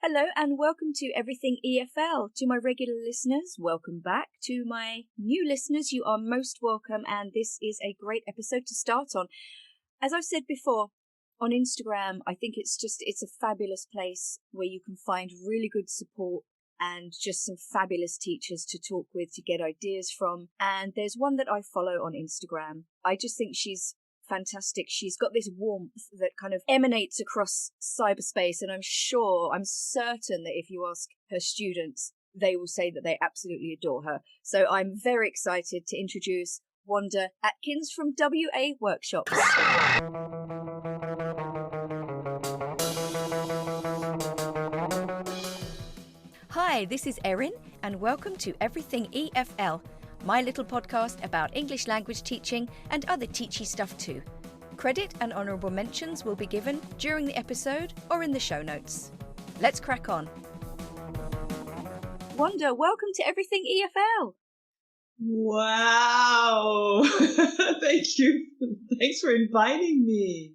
Hello and welcome to Everything EFL. To my regular listeners, welcome back. To my new listeners, you are most welcome, and this is a great episode to start on. As I've said before, on Instagram, I think it's a fabulous place where you can find really good support and just some fabulous teachers to talk with, to get ideas from. And there's one that I follow on Instagram. I just think she's fantastic. She's got this warmth that kind of emanates across cyberspace, and I'm certain that if you ask her students, they will say that they absolutely adore her. So I'm very excited to introduce Wanda Atkins from WA Workshops. Hi, this is Erin, and welcome to Everything EFL, my little podcast about English language teaching and other teachy stuff too. Credit and honourable mentions will be given during the episode or in the show notes. Let's crack on. Wanda, welcome to Everything EFL. Wow. Thank you. Thanks for inviting me.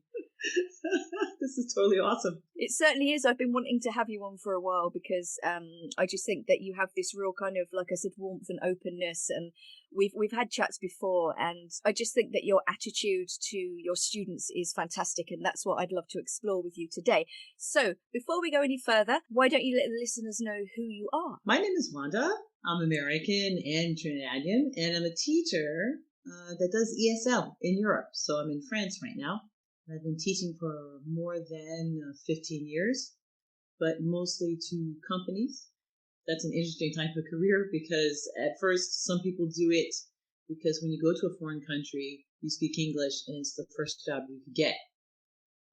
This is totally awesome. It certainly is. I've been wanting to have you on for a while because I just think that you have this real kind of, like I said, warmth and openness, and we've had chats before, and I just think that your attitude to your students is fantastic, and that's what I'd love to explore with you today. So before we go any further, why don't you let the listeners know who you are? My name is Wanda. I'm American and Trinidadian, and I'm a teacher that does ESL in Europe. So I'm in France right now. I've been teaching for more than 15 years, but mostly to companies. That's an interesting type of career because at first some people do it because when you go to a foreign country, you speak English and it's the first job you could get.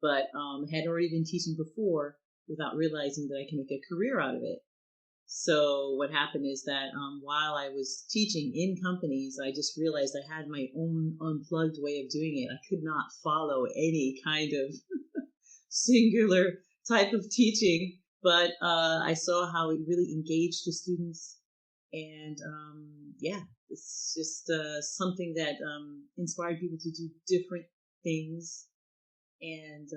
But had already been teaching before without realizing that I can make a career out of it. So what happened is that while I was teaching in companies, I just realized I had my own unplugged way of doing it. I could not follow any kind of singular type of teaching, but I saw how it really engaged the students. And it's just something that inspired people to do different things. And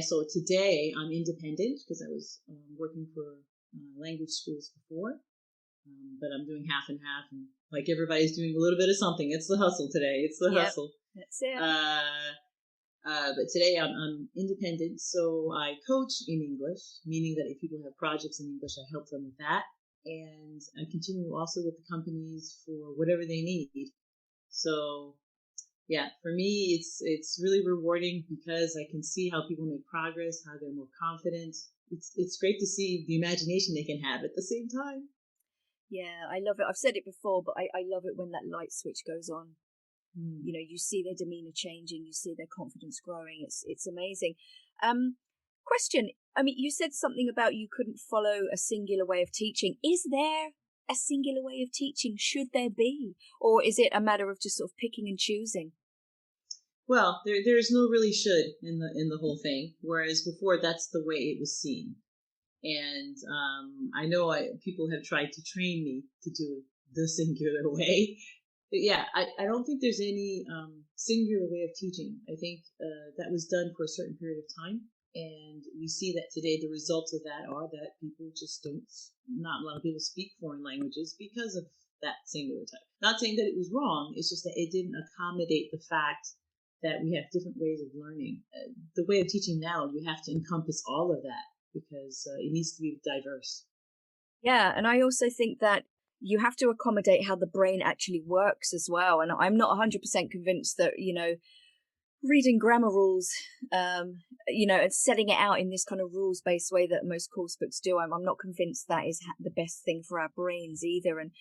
so today I'm independent because I was working for language schools before, but I'm doing half and half, and like everybody's doing a little bit of something. It's the hustle today. It's the hustle. That's it. But today I'm independent, so I coach in English, meaning that if people have projects in English, I help them with that, and I continue also with the companies for whatever they need. So yeah, for me, it's really rewarding because I can see how people make progress, how they're more confident. It's great to see the imagination they can have at the same time. Yeah, I love it. I've said it before, but I love it when that light switch goes on. You know, you see their demeanour changing, you see their confidence growing. It's amazing. Question. I mean, you said something about you couldn't follow a singular way of teaching. Is there a singular way of teaching? Should there be? Or is it a matter of just sort of picking and choosing? Well, there's no really should in the whole thing, whereas before that's the way it was seen. And I know people have tried to train me to do the singular way. But yeah, I don't think there's any singular way of teaching. I think that was done for a certain period of time. And we see that today the results of that are that people just not a lot of people speak foreign languages because of that singular type. Not saying that it was wrong, it's just that it didn't accommodate the fact that we have different ways of learning. The way of teaching now, you have to encompass all of that because it needs to be diverse. Yeah, and I also think that you have to accommodate how the brain actually works as well. And I'm not 100% convinced that, reading grammar rules, and setting it out in this kind of rules-based way that most course books do, I'm not convinced that is the best thing for our brains either. And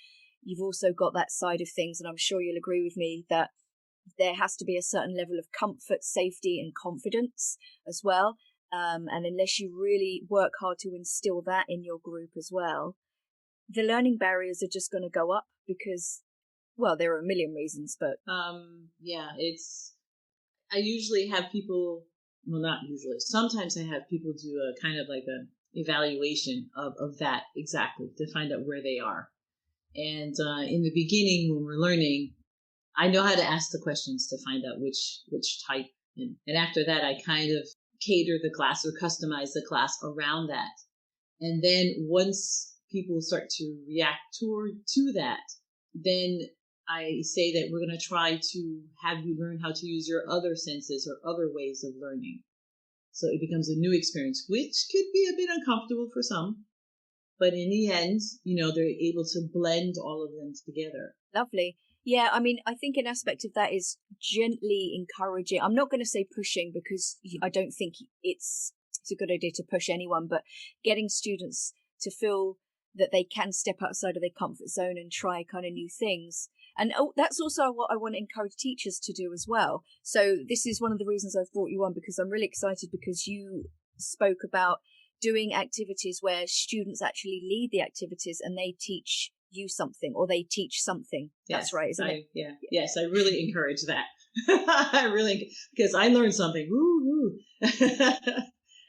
you've also got that side of things, and I'm sure you'll agree with me that there has to be a certain level of comfort, safety, and confidence as well. And unless you really work hard to instill that in your group as well, the learning barriers are just going to go up because, well, there are a million reasons, but... I usually have people, well, not usually, sometimes I have people do a kind of like a evaluation of that exactly to find out where they are. And in the beginning when we're learning, I know how to ask the questions to find out which type. And after that, I kind of cater the class or customize the class around that. And then once people start to react to that, then I say that we're going to try to have you learn how to use your other senses or other ways of learning. So it becomes a new experience, which could be a bit uncomfortable for some. But in the end, they're able to blend all of them together. Lovely. Yeah, I mean, I think an aspect of that is gently encouraging. I'm not going to say pushing, because I don't think it's a good idea to push anyone, but getting students to feel that they can step outside of their comfort zone and try kind of new things. And that's also what I want to encourage teachers to do as well. So this is one of the reasons I've brought you on, because I'm really excited, because you spoke about doing activities where students actually lead the activities and they teach you something, or they teach something. Yes, that's right, isn't it? Yeah. Yes, I really encourage that. I really, because I learned something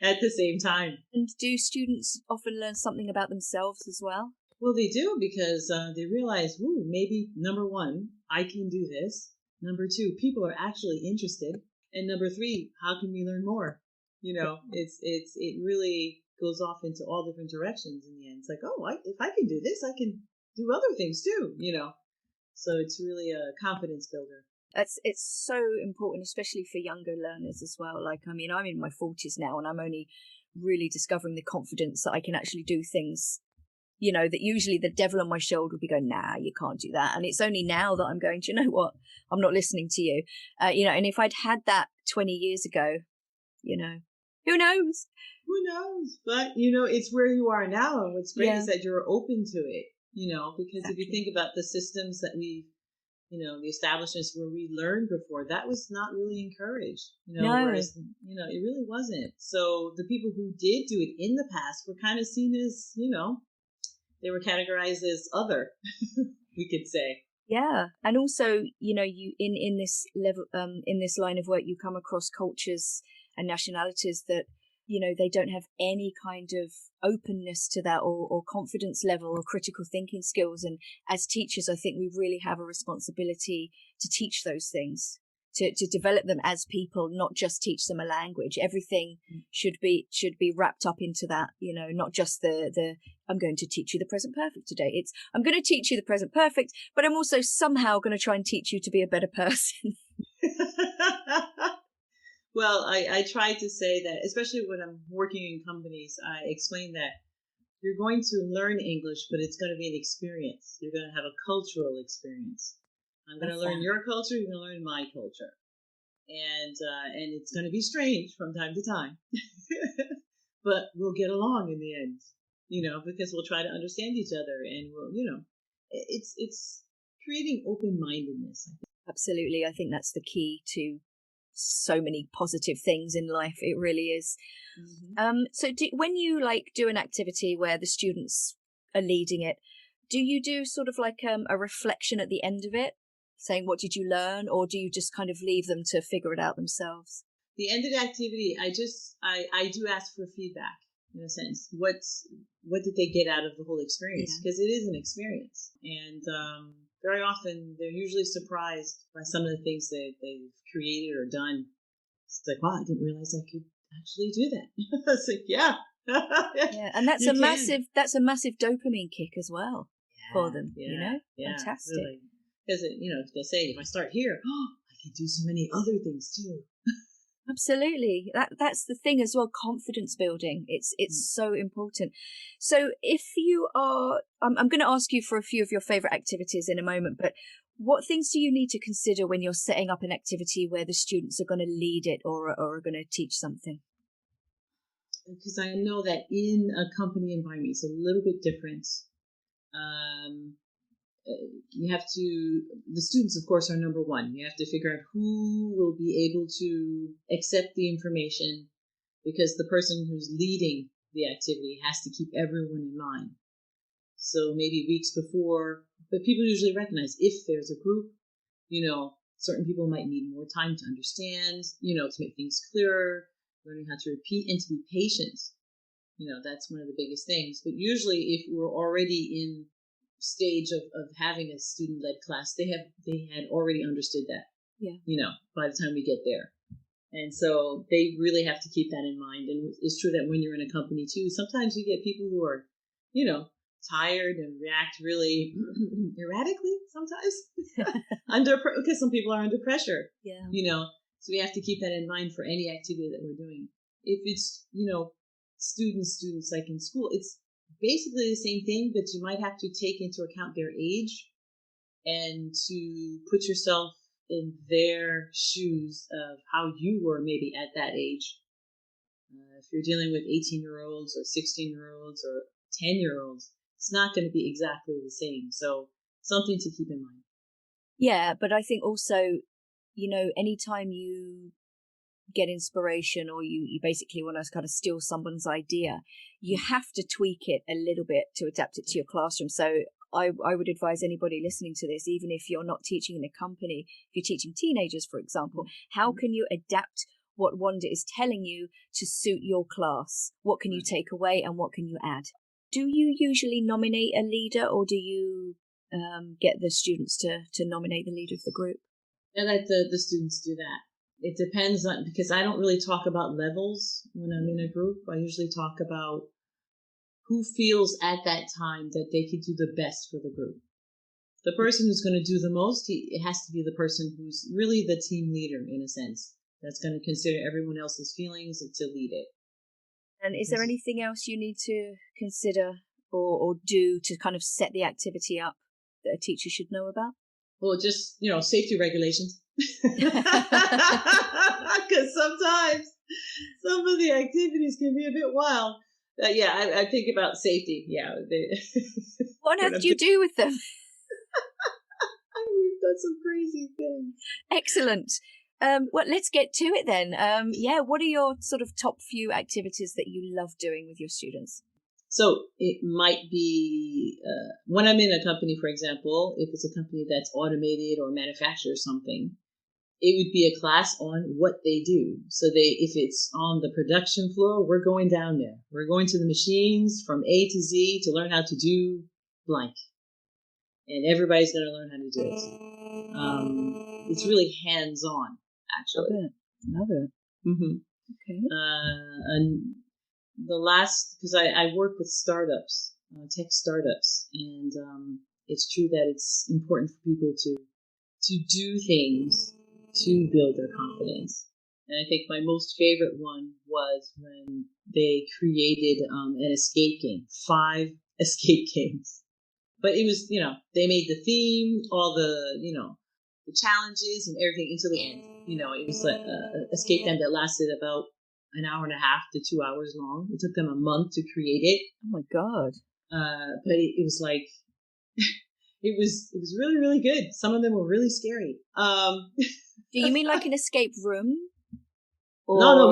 at the same time. And do students often learn something about themselves as well? Well, they do, because they realize, maybe number one, I can do this. Number two, people are actually interested. And number three, how can we learn more? It really goes off into all different directions in the end. It's like, if I can do this, I can do other things too, So it's really a confidence builder. It's so important, especially for younger learners as well. Like, I mean, I'm in my 40s now, and I'm only really discovering the confidence that I can actually do things, that usually the devil on my shoulder would be going, nah, you can't do that. And it's only now that I'm going, do you know what? I'm not listening to you. And if I'd had that 20 years ago, who knows? Who knows? But, it's where you are now. And what's great is that you're open to it, because If you think about the systems that the establishments where we learned before, that was not really encouraged, No. Whereas, it really wasn't. So the people who did do it in the past were kind of seen as, they were categorized as other, we could say. Yeah. And also, you in this level, in this line of work, you come across cultures and nationalities that, they don't have any kind of openness to that, or confidence level, or critical thinking skills. And as teachers, I think we really have a responsibility to teach those things, to develop them as people, not just teach them a language. Everything should be wrapped up into that, not just the I'm going to teach you the present perfect today. It's I'm going to teach you the present perfect, but I'm also somehow going to try and teach you to be a better person. Well, I try to say that, especially when I'm working in companies, I explain that you're going to learn English, but it's going to be an experience. You're going to have a cultural experience. I'm going to learn your culture. You're going to learn my culture, and it's going to be strange from time to time, but we'll get along in the end, because we'll try to understand each other, and it's creating open-mindedness. I think. Absolutely, I think that's the key to so many positive things in life. It really is. Mm-hmm. So when you do an activity where the students are leading it, do you do sort of like a reflection at the end of it, saying what did you learn, or do you just kind of leave them to figure it out themselves? The end of the activity, I do ask for feedback, in a sense. What did they get out of the whole experience? Because it is an experience, and very often they're usually surprised by some of the things that they've created or done. It's like, wow, I didn't realize I could actually do that. It's like, yeah. Yeah, and that's a massive dopamine kick as well for them. Yeah, fantastic. Really. Because they say, if I start here, I can do so many other things too. Absolutely. That's the thing as well, confidence building. It's so important. So if you are, I'm going to ask you for a few of your favorite activities in a moment, but what things do you need to consider when you're setting up an activity where the students are going to lead it, or are going to teach something? Because I know that in a company environment, it's a little bit different. You have to, the students, of course, are number one. You have to figure out who will be able to accept the information, because the person who's leading the activity has to keep everyone in mind. So maybe weeks before, but people usually recognize if there's a group, certain people might need more time to understand, to make things clearer, learning how to repeat and to be patient. That's one of the biggest things. But usually if we're already in stage of having a student-led class, they had already understood that, by the time we get there. And so they really have to keep that in mind. And it's true that when you're in a company too, sometimes you get people who are, tired and react really erratically sometimes because some people are under pressure. Yeah. So we have to keep that in mind for any activity that we're doing. If it's, students like in school, it's basically the same thing, but you might have to take into account their age and to put yourself in their shoes of how you were maybe at that age. If you're dealing with 18-year-olds or 16-year-olds or 10-year-olds, it's not going to be exactly the same. So something to keep in mind. Yeah, but I think also, anytime you get inspiration or you basically want to kind of steal someone's idea, you have to tweak it a little bit to adapt it to your classroom. So I would advise anybody listening to this, even if you're not teaching in a company, if you're teaching teenagers, for example, how can you adapt what Wanda is telling you to suit your class? What can you take away and what can you add? Do you usually nominate a leader, or do you get the students to nominate the leader of the group? I let the students do that. It depends on, because I don't really talk about levels when I'm in a group. I usually talk about who feels at that time that they could do the best for the group. The person who's going to do the most, it has to be the person who's really the team leader, in a sense, that's going to consider everyone else's feelings and to lead it. And is there anything else you need to consider or do to kind of set the activity up that a teacher should know about? Well, just, safety regulations. Because sometimes some of the activities can be a bit wild. I think about safety. Yeah. What on earth do you do with them? We've done some crazy things. Excellent. Well, let's get to it then. What are your sort of top few activities that you love doing with your students? So it might be when I'm in a company, for example, if it's a company that's automated or manufactures something, it would be a class on what they do. So if it's on the production floor, we're going down there. We're going to the machines from A to Z to learn how to do blank. And everybody's going to learn how to do it. It's really hands-on, actually. Love it. Mm-hmm. Okay. And the last, because I work with startups, tech startups, and it's true that it's important for people to do things to build their confidence. And I think my most favorite one was when they created an escape game, 5 escape games. But it was, they made the theme, all the, the challenges and everything until the end. It was like an escape game that lasted about an hour and a half to 2 hours long. It took them a month to create it. Oh my God. But it was like, it was really, really good. Some of them were really scary. Do you mean like an escape room? Or... No,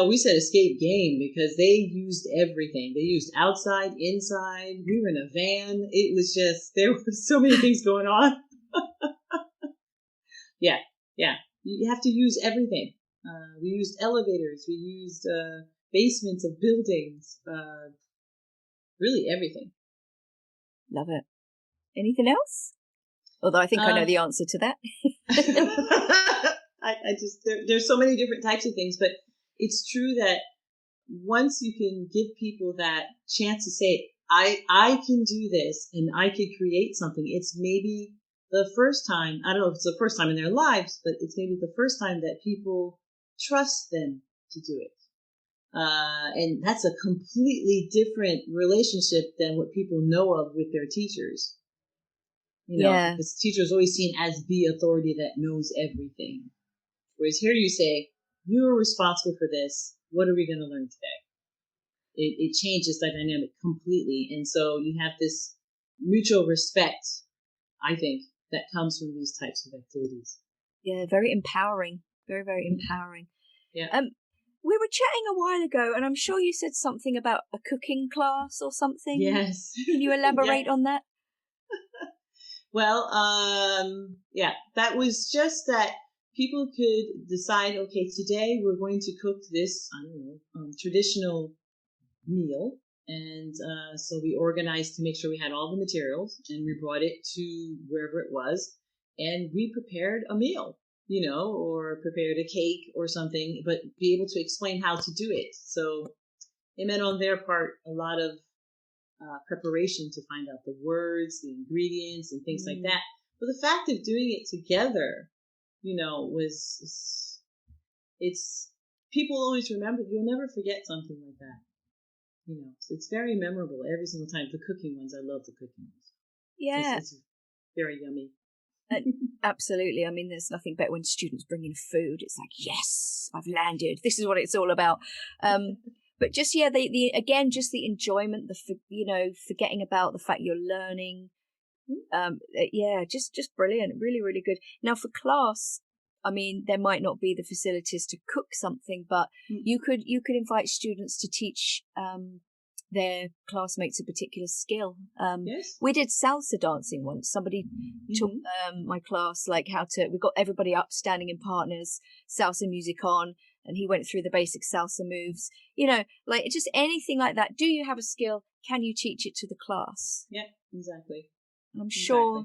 we said escape game because they used everything. They used outside, inside. We were in a van. It was just, there were so many things going on. Yeah. You have to use everything. We used elevators. We used basements of buildings. Really everything. Love it. Anything else? Although I think I know the answer to that. I just, there's so many different types of things, but it's true that once you can give people that chance to say, I can do this and I could create something, it's maybe the first time, I don't know if it's the first time in their lives, but it's maybe the first time that people trust them to do it. And that's a completely different relationship than what people know of with their teachers. Because teachers are always seen as the authority that knows everything. Whereas here you say, you're responsible for this. What are we going to learn today? It changes that dynamic completely. And so you have this mutual respect, I think, that comes from these types of activities. Yeah, very empowering. Very, very empowering. Yeah. We were chatting a while ago, and I'm sure you said something about a cooking class or something. Yes. Can you elaborate on that? Well, that was just that people could decide, okay, today we're going to cook this, traditional meal. And so we organized to make sure we had all the materials, and we brought it to wherever it was, and we prepared a meal. or prepared a cake or something, but be able to explain how to do it. So it meant on their part a lot of preparation to find out the words, the ingredients, and things like that. But the fact of doing it together, it's people always remember. You'll never forget something like that. So it's very memorable every single time. The cooking ones, I love the cooking ones. Yeah. It's very yummy. Absolutely. I mean, there's nothing better when students bring in food. It's like, yes, I've landed. This is what it's all about. But just, yeah, again, just the enjoyment, forgetting about the fact you're learning. Just brilliant. Really, really good. Now for class, I mean, there might not be the facilities to cook something, but you could invite students to teach their classmates a particular skill. Yes. We did salsa dancing once. Somebody taught my class we got everybody up, standing in partners, salsa music on, and he went through the basic salsa moves. Just anything like that. Do you have a skill? Can you teach it to the class? Yeah, exactly. And I'm sure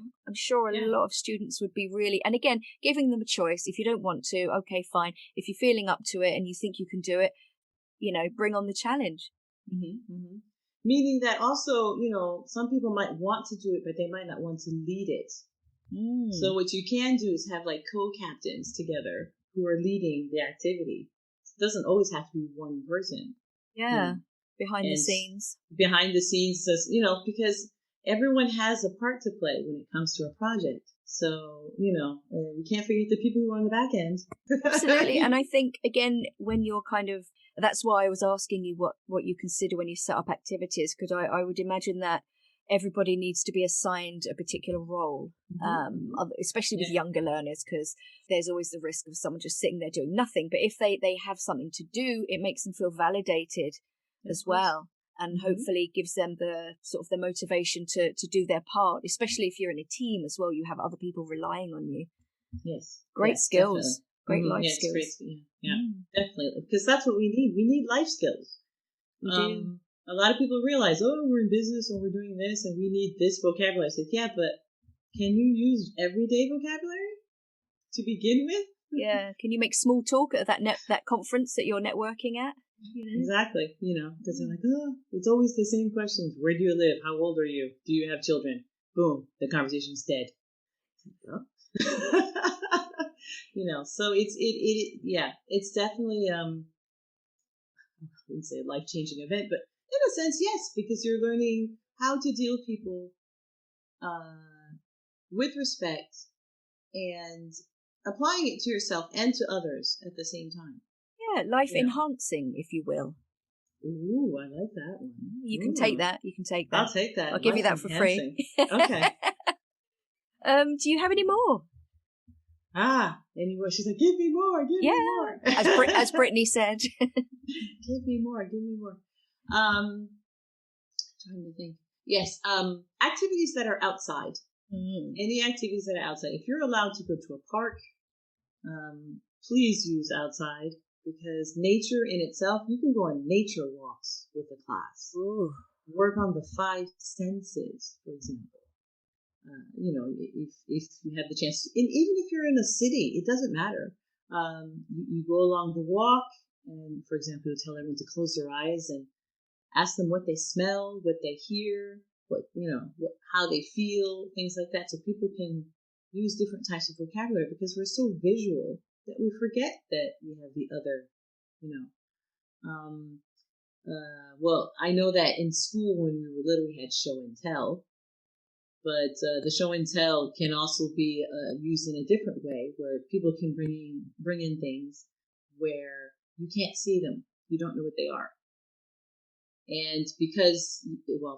a lot of students would be really, and again, giving them a choice. If you don't want to, okay, fine. If you're feeling up to it and you think you can do it, bring on the challenge. Meaning that also, some people might want to do it, but they might not want to lead it. So what you can do is have like co-captains together who are leading the activity. It doesn't always have to be one person. Yeah, behind the scenes. Behind the scenes, because everyone has a part to play when it comes to a project. So, we can't forget the people who are on the back end. Absolutely. And I think, again, when you're that's why I was asking you what you consider when you set up activities, because I would imagine that everybody needs to be assigned a particular role, especially with younger learners, because there's always the risk of someone just sitting there doing nothing. But if they have something to do, it makes them feel validated as well. And hopefully gives them the sort of the motivation to do their part, especially if you're in a team as well. You have other people relying on you. Yes. Great skills. Definitely. Great life skills. Definitely. Because that's what we need. We need life skills. We do. A lot of people realize, we're in business or we're doing this and we need this vocabulary. I said, yeah, but can you use everyday vocabulary to begin with? Yeah. Can you make small talk at that conference that you're networking at? Exactly. Because they're like, it's always the same questions. Where do you live? How old are you? Do you have children? Boom. The conversation's dead. So it's definitely, I wouldn't say a life-changing event, but in a sense, yes, because you're learning how to deal with people with respect and applying it to yourself and to others at the same time. Yeah, life enhancing, if you will. Ooh, I like that one. You can take that. I'll take that. I'll give you that for free. Okay. Do you have any more? Any more? She's like, give me more, give me more. As Brittany said. Give me more. Trying to think. Yes, activities that are outside. Any activities that are outside. If you're allowed to go to a park, please use outside, because nature in itself, you can go on nature walks with a class. Ooh. Work on the 5 senses, for example. If you have the chance, and even if you're in a city, it doesn't matter. You go along the walk, and for example, you tell everyone to close their eyes and ask them what they smell, what they hear, how they feel, things like that, so people can use different types of vocabulary, because we're so visual that we forget that we have the other, well, I know that in school when we were little, we had show and tell, but the show and tell can also be used in a different way, where people can bring in things where you can't see them, you don't know what they are. And because,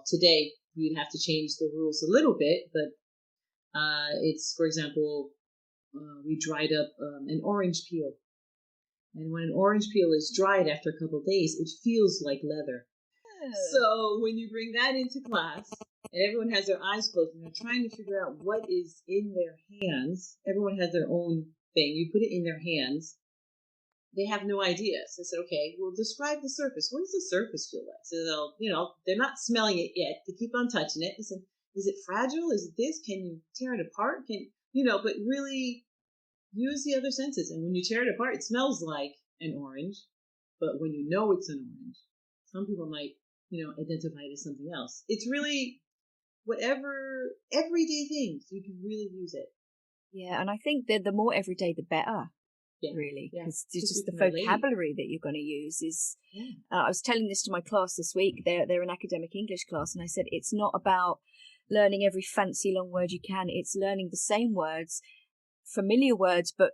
today we'd have to change the rules a little bit, but it's, for example, we dried up an orange peel. And when an orange peel is dried after a couple of days, it feels like leather. So when you bring that into class, and everyone has their eyes closed, and they're trying to figure out what is in their hands, everyone has their own thing. You put it in their hands. They have no idea. So I said, okay, well, describe the surface. What does the surface feel like? So they're not smelling it yet. They keep on touching it. I said, is it fragile? Is it this? Can you tear it apart? But really use the other senses. And when you tear it apart, it smells like an orange. But when you know it's an orange, some people might, identify it as something else. It's really whatever everyday things, you can really use it. Yeah, and I think that the more everyday, the better. Yeah, really, yeah. because just the relate. vocabulary that you're going to use is. I was telling this to my class this week. They're an academic English class, and I said it's not about learning every fancy long word you can. It's learning the same words, familiar words, but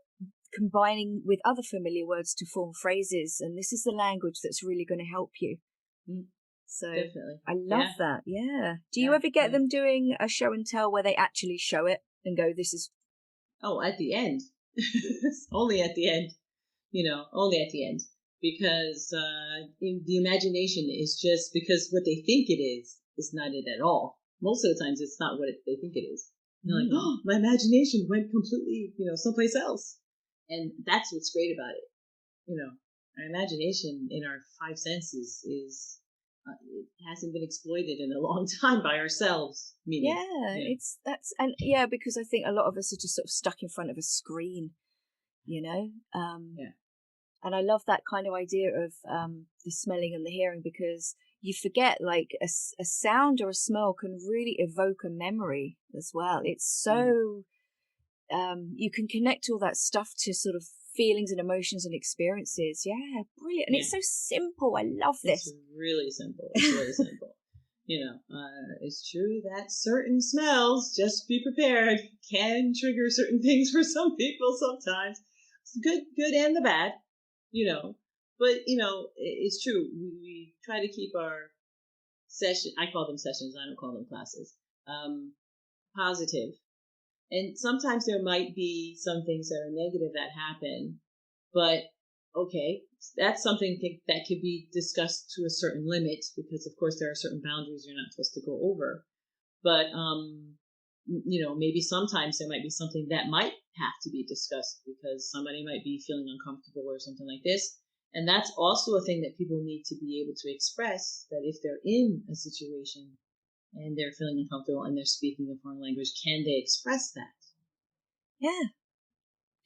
combining with other familiar words to form phrases. And this is the language that's really going to help you. So Definitely. I love that. Yeah. Do you Yeah, ever get them doing a show and tell where they actually show it and go, "This is"? Oh, at the end. Only at the end. Only at the end. Because the imagination is just because what they think it is not it at all. Most of the times it's not what they think it is. They're like, oh, my imagination went completely, someplace else. And that's what's great about it. Our imagination in our five senses is, it hasn't been exploited in a long time by ourselves. Meaning, because I think a lot of us are just sort of stuck in front of a screen, And I love that kind of idea of the smelling and the hearing, because you forget, like, a sound or a smell can really evoke a memory as well. It's so you can connect all that stuff to sort of feelings and emotions and experiences. Yeah, brilliant. And it's so simple. I love this. It's really simple. It's really simple. It's true that certain smells, just be prepared, can trigger certain things for some people sometimes. It's good and the bad. But it's true. We try to keep our session, I call them sessions, I don't call them classes, positive. And sometimes there might be some things that are negative that happen, but okay, that's something that could be discussed to a certain limit, because of course there are certain boundaries you're not supposed to go over. But maybe sometimes there might be something that might have to be discussed because somebody might be feeling uncomfortable or something like this. And that's also a thing that people need to be able to express, that if they're in a situation and they're feeling uncomfortable and they're speaking a foreign language, can they express that? Yeah.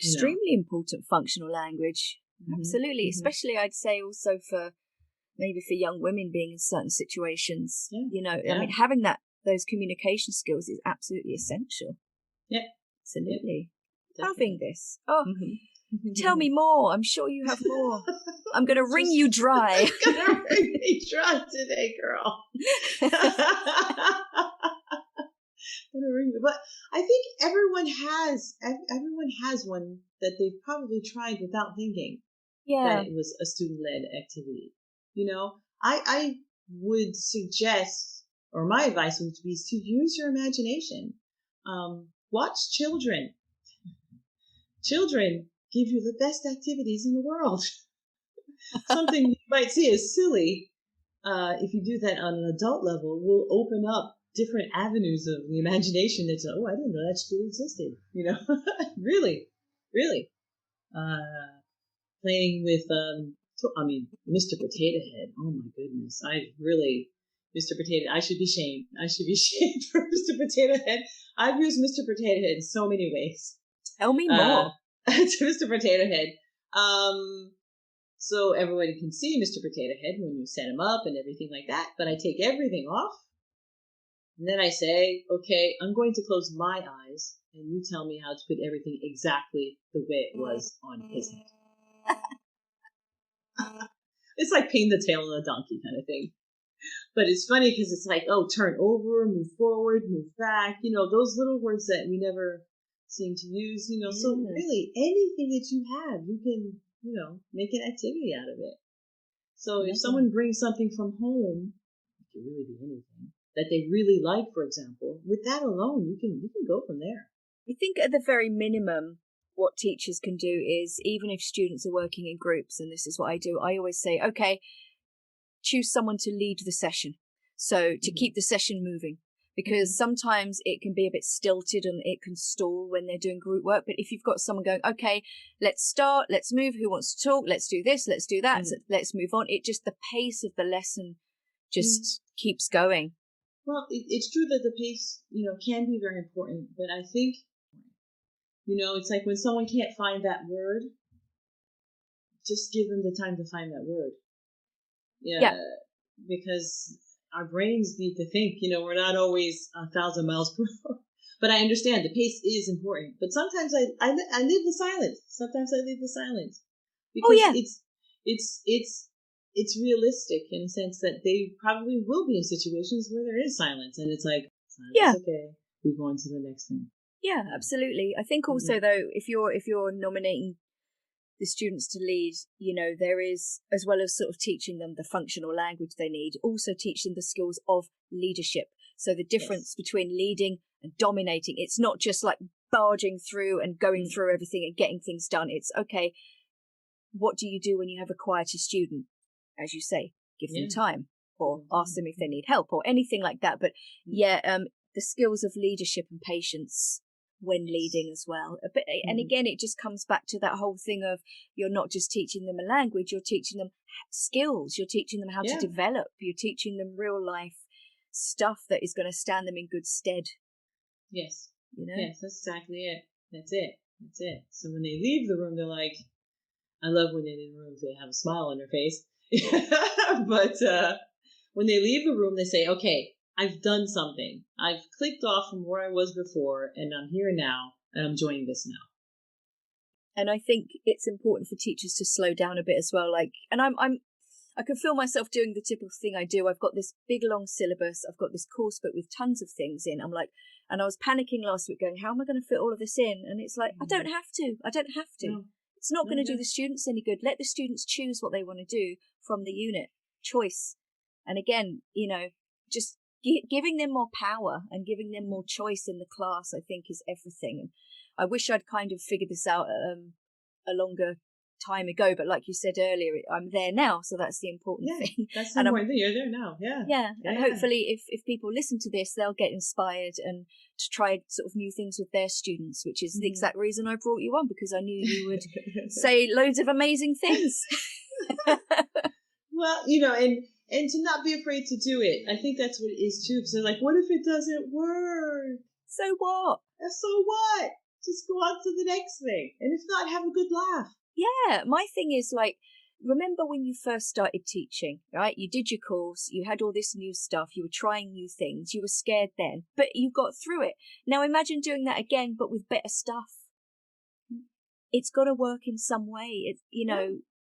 Extremely important functional language. Absolutely. Especially, I'd say, also for young women being in certain situations. I mean, having those communication skills is absolutely essential. Yep. Absolutely. Yep. Loving this. Oh, tell me more. I'm sure you have more. I'm going to wring you dry. I'm going to wring me dry today, girl. But I think everyone has one that they've probably tried without thinking that it was a student-led activity. I would suggest, or my advice would be, to use your imagination. Watch children. Children give you the best activities in the world. Something you might see as silly, if you do that on an adult level, will open up different avenues of the imagination. That's, oh, I didn't know that really existed. Really, really. Playing with, Mr. Potato Head. Oh my goodness. Mr. Potato, I should be shamed. I should be shamed for Mr. Potato Head. I've used Mr. Potato Head in so many ways. Tell me more. To Mr. Potato Head. So everybody can see Mr. Potato Head when you set him up and everything like that. But I take everything off. And then I say, okay, I'm going to close my eyes and you tell me how to put everything exactly the way it was on his head. It's like paint the tail of a donkey kind of thing. But it's funny because it's like, oh, turn over, move forward, move back. Those little words that we never seem to use. So really anything that you have, you can, make an activity out of it. So if someone brings something from home, it could really be anything that they really like, for example, with that alone, you can go from there. I think at the very minimum, what teachers can do is, even if students are working in groups, and this is what I do, I always say, okay, choose someone to lead the session. So to keep the session moving, because sometimes it can be a bit stilted and it can stall when they're doing group work. But if you've got someone going, okay, let's start, let's move, who wants to talk, let's do this, let's do that, let's move on. It just, the pace of the lesson just keeps going. Well, it's true that the pace, can be very important, but I think It's like when someone can't find that word, just give them the time to find that word. Yeah. Because our brains need to think. We're not always 1,000 miles per hour. But I understand the pace is important. But sometimes I leave the silence. Sometimes I leave the silence Oh, because yeah. it's realistic in a sense that they probably will be in situations where there is silence, and it's like silence, okay, we go on to the next thing. Yeah, absolutely. I think also though, if you're nominating the students to lead, there is, as well as sort of teaching them the functional language they need, also teach them the skills of leadership. So the difference between leading and dominating, it's not just like barging through and going through everything and getting things done. It's okay, what do you do when you have a quieter student? As you say, give them time, or ask them if they need help, or anything like that. But the skills of leadership and patience when leading as well. But and again, it just comes back to that whole thing of, you're not just teaching them a language, you're teaching them skills, you're teaching them how to develop, you're teaching them real life stuff that is going to stand them in good stead. Yes. Yes, that's exactly it. That's it. So when they leave the room, they're like, I love when they're in the room, they have a smile on their face. But when they leave the room, they say, okay, I've done something. I've clicked off from where I was before, and I'm here now, and I'm enjoying this now. And I think it's important for teachers to slow down a bit as well. Like, and I can feel myself doing the typical thing I do. I've got this big long syllabus. I've got this course book with tons of things in. I'm like, and I was panicking last week going, how am I going to fit all of this in? And it's like, I don't have to. No. It's not going to do the students any good. Let the students choose what they want to do from the unit. Choice. And again, just giving them more power and giving them more choice in the class, I think, is everything. And I wish I'd kind of figured this out a longer time ago, but like you said earlier, I'm there now, so that's the important thing. That's the important thing. You're there now. And hopefully if people listen to this, they'll get inspired and to try sort of new things with their students, which is the exact reason I brought you on, because I knew you would say loads of amazing things. Well, and to not be afraid to do it. I think that's what it is too. So like, what if it doesn't work? So what? So what? Just go on to the next thing, and if not, have a good laugh. Yeah, my thing is, like, remember when you first started teaching, right? You did your course, you had all this new stuff, you were trying new things, you were scared then, but you got through it. Now imagine doing that again, but with better stuff. It's got to work in some way.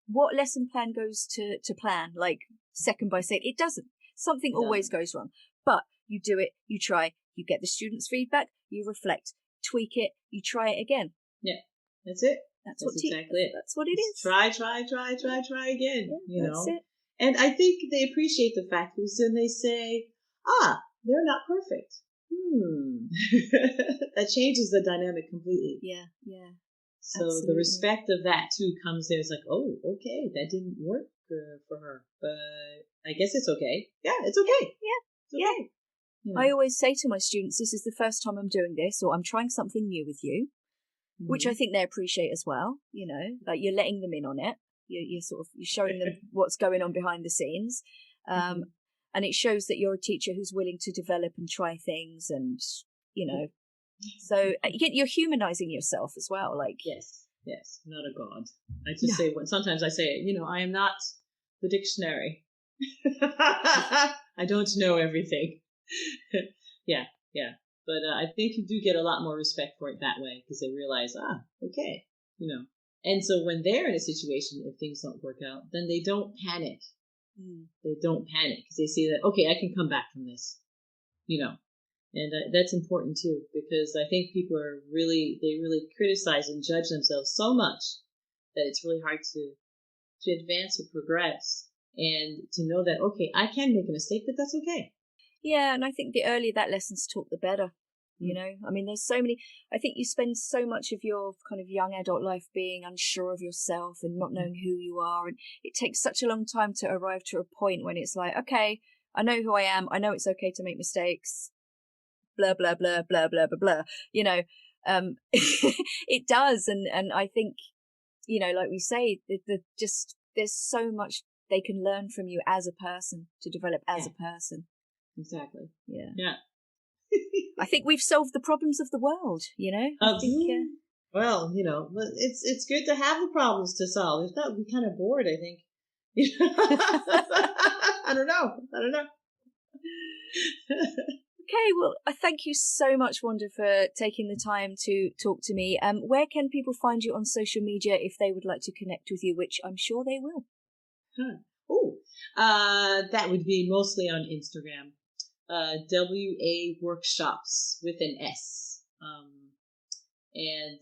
What lesson plan goes to plan, like second by second? It doesn't. Something always goes wrong. But you do it, you try, you get the students' feedback, you reflect, tweak it, you try it again. Yeah, that's it. That's exactly it. That's what it is. Try again. That's it. And I think they appreciate the fact because then they say, they're not perfect. That changes the dynamic completely. Yeah. So absolutely. The respect of that too comes there. It's like, oh, okay, that didn't work for her, but I guess it's okay. Yeah, it's okay. It's okay. I always say to my students, this is the first time I'm doing this, or I'm trying something new with you. Which I think they appreciate as well. Like you're letting them in on it. You're showing them what's going on behind the scenes, and it shows that you're a teacher who's willing to develop and try things, and so you're humanizing yourself as well. Like yes, not a god. I just say sometimes I say, I am not the dictionary. I don't know everything. Yeah. But I think you do get a lot more respect for it that way because they realize, okay, And so when they're in a situation, if things don't work out, then they don't panic. They don't panic because they see that, okay, I can come back from this, And that's important too, because I think people they really criticize and judge themselves so much that it's really hard to advance or progress and to know that, okay, I can make a mistake, but that's okay. Yeah, and I think the earlier that lesson's taught, the better. I mean, there's so many. I think you spend so much of your kind of young adult life being unsure of yourself and not knowing who you are, and it takes such a long time to arrive to a point when it's like, okay, I know who I am. I know it's okay to make mistakes. Blah blah blah blah blah blah blah. It does, and I think, like we say, there's so much they can learn from you as a person to develop as a person. Exactly. Yeah. I think we've solved the problems of the world, I think Well, but it's good to have the problems to solve. If not, we'd be kind of bored, I think. I don't know. Okay, well, I thank you so much, Wanda, for taking the time to talk to me. Where can people find you on social media if they would like to connect with you, which I'm sure they will? Oh, that would be mostly on Instagram. WA Workshops with an S. And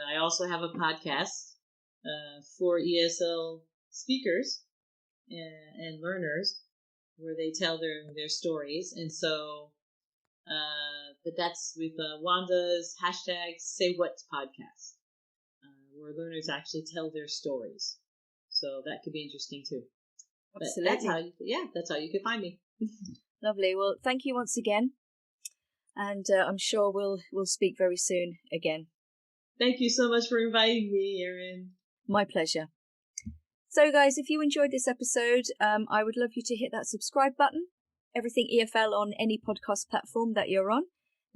I also have a podcast for ESL speakers and learners where they tell their stories. And so, but that's with Wanda's #SayWhat podcast, where learners actually tell their stories. So that could be interesting too. Absolutely. But that's how you could find me. Lovely. Well, thank you once again. And I'm sure we'll speak very soon again. Thank you so much for inviting me, Erin. My pleasure. So, guys, if you enjoyed this episode, I would love you to hit that subscribe button, Everything EFL on any podcast platform that you're on.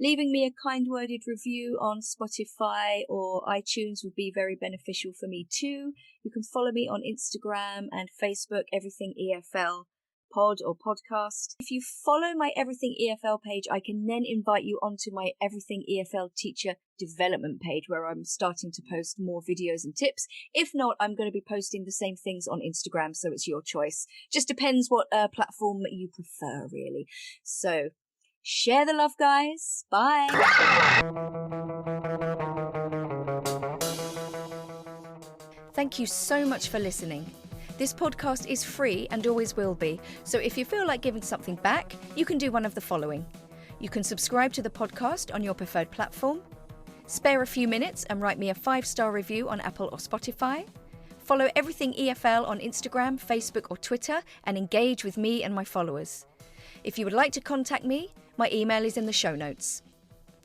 Leaving me a kind-worded review on Spotify or iTunes would be very beneficial for me too. You can follow me on Instagram and Facebook, Everything EFL pod or podcast. If you follow my Everything EFL page, I can then invite you onto my Everything EFL teacher development page where I'm starting to post more videos and tips. If not, I'm going to be posting the same things on Instagram, so it's your choice. Just depends what platform you prefer, really. So share the love, guys. Bye. Thank you so much for listening. This podcast is free and always will be, so if you feel like giving something back, you can do one of the following. You can subscribe to the podcast on your preferred platform, spare a few minutes and write me a 5-star review on Apple or Spotify, follow Everything EFL on Instagram, Facebook or Twitter, and engage with me and my followers. If you would like to contact me, my email is in the show notes.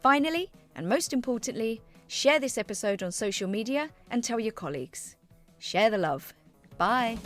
Finally, and most importantly, share this episode on social media and tell your colleagues. Share the love. Bye.